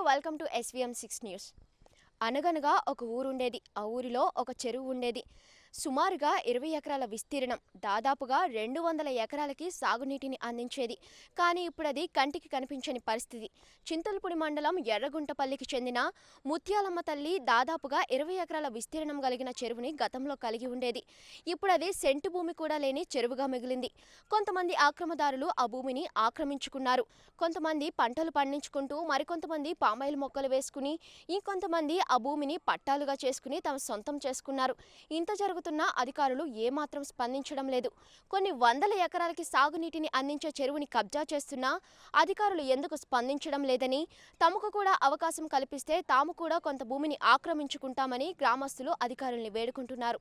Welcome to SVM6 news. అనగనగా ఒక ఊరుండేది. ఆ ఊరిలో ఒక చెరువు ఉండేది. సుమారుగా 20 ఎకరాల విస్తీర్ణం, దాదాపుగా 200 ఎకరాలకి సాగునీటిని అందించేది. కానీ ఇప్పుడు అది కంటికి కనిపించని పరిస్థితి. చింతలపూడి మండలం ఎర్రగుంటపల్లికి చెందిన ముత్యాలమ్మ తల్లి దాదాపుగా 20 ఎకరాల విస్తీర్ణం కలిగిన చెరువుని గతంలో కలిగి ఉండేది. ఇప్పుడు అది సెంటు భూమి కూడా లేని చెరువుగా మిగిలింది. కొంతమంది ఆక్రమదారులు ఆ భూమిని ఆక్రమించుకున్నారు. కొంతమంది పంటలు పండించుకుంటూ, మరికొంతమంది పామాయిల్ మొక్కలు వేసుకుని, ఇంకొంతమంది ఆ భూమిని పట్టాలుగా చేసుకుని తమ సొంతం చేసుకున్నారు. ఇంత జరుగుతున్న అధికారులు ఏమాత్రం స్పందించడం లేదు. కొన్ని వందల ఎకరాలకి సాగునీటిని అందించే చెరువుని కబ్జా చేస్తున్నా అధికారులు ఎందుకు స్పందించడం లేదని, తమకు కూడా అవకాశం కల్పిస్తే తాము కూడా కొంత భూమిని ఆక్రమించుకుంటామని గ్రామస్తులు అధికారుల్ని వేడుకుంటున్నారు.